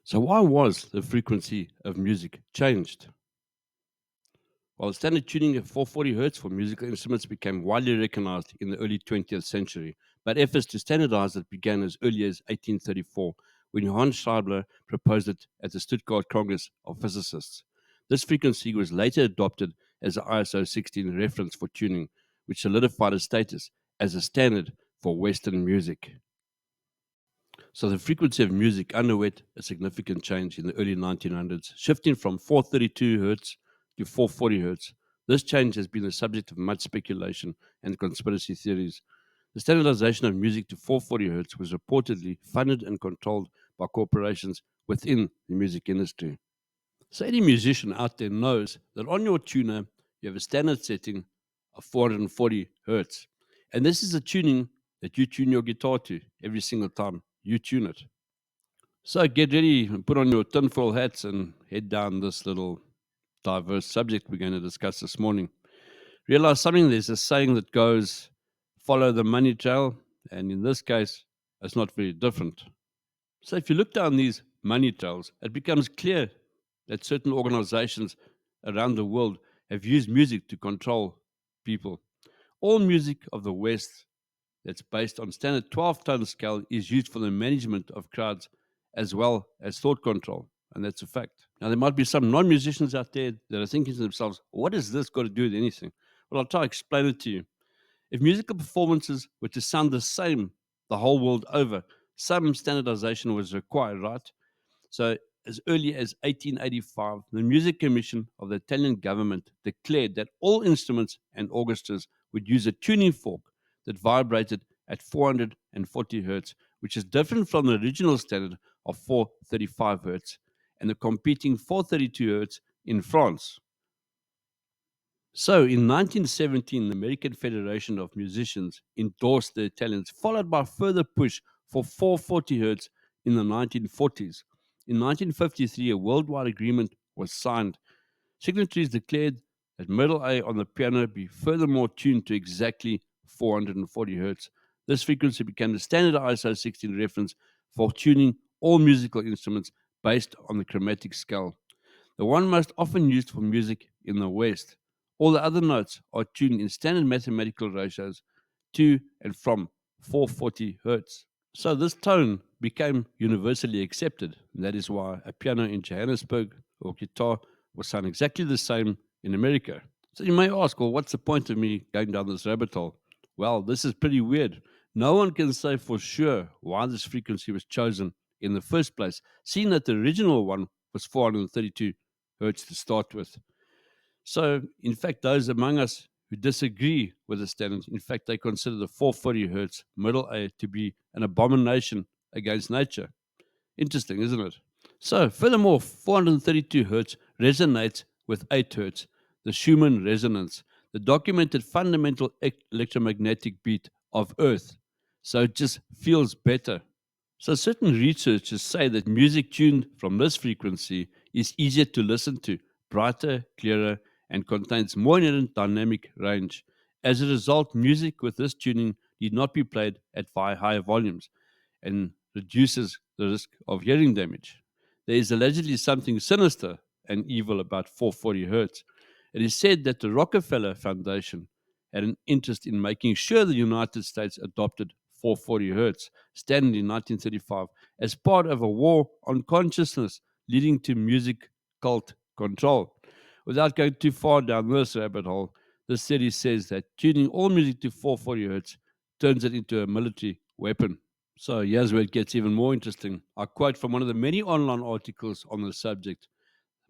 So, why was the frequency of music changed? While standard tuning at 440 Hz for musical instruments became widely recognized in the early 20th century, but efforts to standardize it began as early as 1834, when Johann Scheibler proposed it at the Stuttgart Congress of Physicists. This frequency was later adopted as the ISO 16 reference for tuning, which solidified its status as a standard for Western music. So the frequency of music underwent a significant change in the early 1900s, shifting from 432 Hz to 440 Hz. This change has been the subject of much speculation and conspiracy theories. The standardization of music to 440 Hz was reportedly funded and controlled by corporations within the music industry. So any musician out there knows that on your tuner, you have a standard setting of 440 Hz. And this is a tuning that you tune your guitar to every single time you tune it. So get ready and put on your tinfoil hats and head down this little diverse subject we're going to discuss this morning. Realize something, there's a saying that goes, follow the money trail. And in this case, it's not very different. So if you look down these money trails, it becomes clear that certain organizations around the world have used music to control people. All music of the West that's based on standard 12-tone scale is used for the management of crowds as well as thought control. And that's a fact. Now, there might be some non musicians out there that are thinking to themselves, what has this got to do with anything? Well, I'll try to explain it to you. If musical performances were to sound the same the whole world over, some standardization was required, right? So, as early as 1885, the Music Commission of the Italian government declared that all instruments and orchestras would use a tuning fork that vibrated at 440 Hz, which is different from the original standard of 435 Hz and the competing 432 Hz in France. So in 1917, the American Federation of Musicians endorsed the Italians, followed by a further push for 440 Hz in the 1940s. In 1953, a worldwide agreement was signed. Signatories declared that middle A on the piano be furthermore tuned to exactly 440 Hz. This frequency became the standard ISO 16 reference for tuning all musical instruments based on the chromatic scale, the one most often used for music in the West. All the other notes are tuned in standard mathematical ratios to and from 440 Hz. So this tone became universally accepted, and that is why a piano in Johannesburg or guitar will sound exactly the same in America. So you may ask, well, what's the point of me going down this rabbit hole? Well, this is pretty weird. No one can say for sure why this frequency was chosen in the first place, seeing that the original one was 432 Hertz to start with. So, in fact, those among us who disagree with the standard, in fact, they consider the 440 Hertz middle A to be an abomination against nature. Interesting, isn't it? So, furthermore, 432 Hertz resonates with 8 Hertz, the Schumann resonance, the documented fundamental electromagnetic beat of Earth. So, it just feels better. So, certain researchers say that music tuned from this frequency is easier to listen to, brighter, clearer, and contains more inherent dynamic range. As a result, music with this tuning need not be played at higher volumes and reduces the risk of hearing damage. There is allegedly something sinister and evil about 440 Hertz. It is said that the Rockefeller Foundation had an interest in making sure the United States adopted 440 Hertz standard in 1935 as part of a war on consciousness leading to music cult control. Without going too far down this rabbit hole, this theory says that tuning all music to 440 Hertz turns it into a military weapon. So here's where it gets even more interesting. I quote from one of the many online articles on the subject.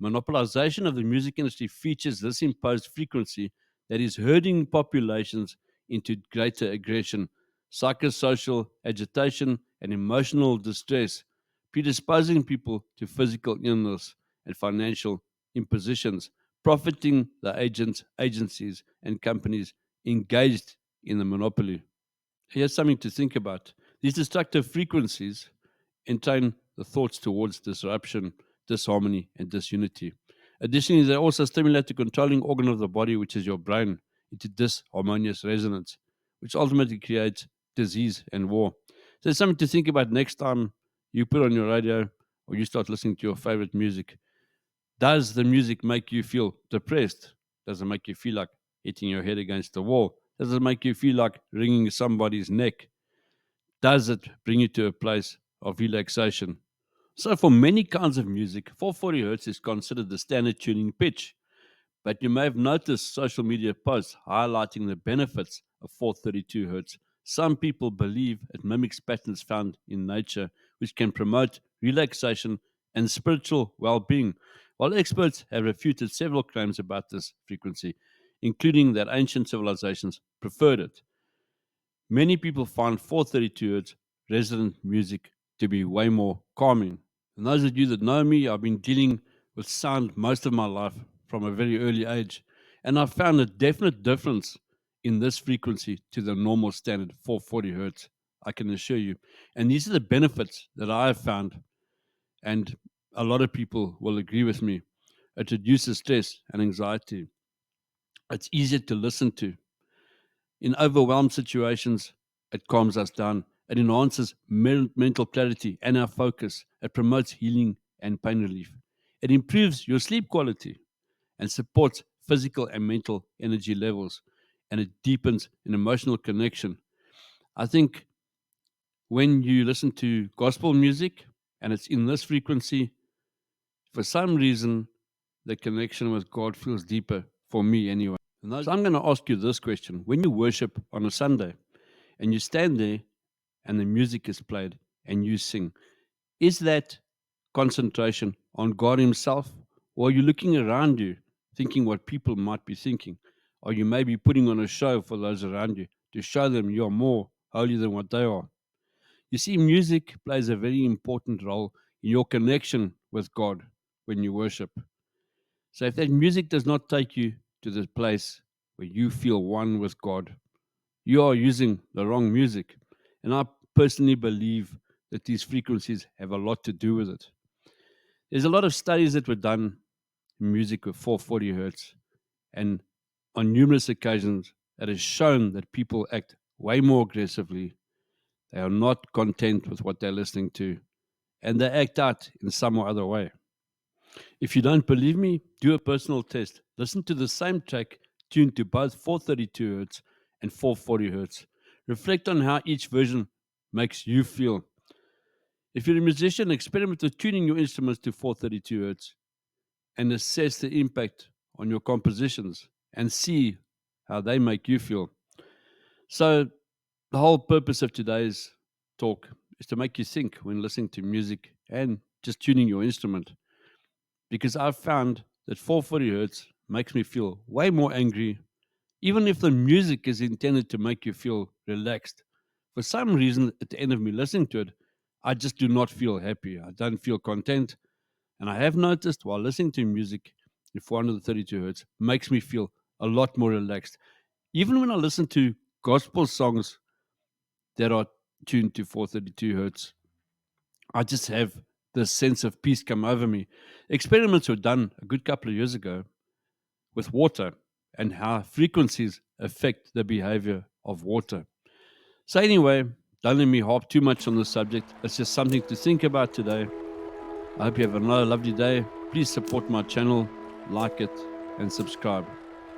Monopolization of the music industry features this imposed frequency that is herding populations into greater aggression, psychosocial agitation, and emotional distress, predisposing people to physical illness and financial impositions, profiting the agents, agencies, and companies engaged in the monopoly. Here's something to think about. These destructive frequencies entrain the thoughts towards disruption, disharmony, and disunity. Additionally, they also stimulate the controlling organ of the body, which is your brain, into disharmonious resonance, which ultimately creates disease and war. So, it's something to think about next time you put on your radio or you start listening to your favorite music, does the music make you feel depressed? Does it make you feel like hitting your head against the wall? Does it make you feel like wringing somebody's neck? Does it bring you to a place of relaxation? So, for many kinds of music, 440 hertz is considered the standard tuning pitch. But you may have noticed social media posts highlighting the benefits of 432 hertz. Some people believe it mimics patterns found in nature, which can promote relaxation and spiritual well being, while experts have refuted several claims about this frequency, including that ancient civilizations preferred it. Many people find 432 hertz resonant music to be way more calming. And those of you that know me, I've been dealing with sound most of my life from a very early age. And I found a definite difference in this frequency to the normal standard 440 hertz, I can assure you. And these are the benefits that I have found. And a lot of people will agree with me. It reduces stress and anxiety. It's easier to listen to. In overwhelmed situations, it calms us down. It enhances mental clarity and our focus. It promotes healing and pain relief. It improves your sleep quality and supports physical and mental energy levels. And it deepens an emotional connection. I think when you listen to gospel music and it's in this frequency, for some reason, the connection with God feels deeper for me anyway. So I'm going to ask you this question. When you worship on a Sunday and you stand there and the music is played and you sing, is that concentration on God Himself? Or are you looking around you thinking what people might be thinking? Or you may be putting on a show for those around you to show them you're more holy than what they are? You see, music plays a very important role in your connection with God when you worship. So if that music does not take you to the place where you feel one with God, you are using the wrong music. And I personally believe that these frequencies have a lot to do with it. There's a lot of studies that were done in music with 440 hertz, and on numerous occasions, it has shown that people act way more aggressively. They are not content with what they're listening to, and they act out in some or other way. If you don't believe me, do a personal test. Listen to the same track tuned to both 432 hertz and 440 hertz. Reflect on how each version makes you feel. If you're a musician, experiment with tuning your instruments to 432 hertz and assess the impact on your compositions and see how they make you feel. So, the whole purpose of today's talk is to make you think when listening to music and just tuning your instrument. Because I've found that 440 hertz makes me feel way more angry, even if the music is intended to make you feel relaxed. For some reason, at the end of me listening to it, I just do not feel happy. I don't feel content. And I have noticed while listening to music in 432 hertz makes me feel a lot more relaxed. Even when I listen to gospel songs that are tuned to 432 hertz, I just have this sense of peace come over me. Experiments were done a good couple of years ago with water and how frequencies affect the behavior of water. So, anyway, don't let me harp too much on the subject. It's just something to think about today. I hope you have another lovely day. Please support my channel, like it, and subscribe.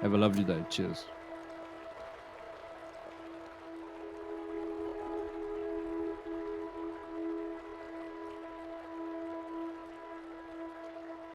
Have a lovely day. Cheers.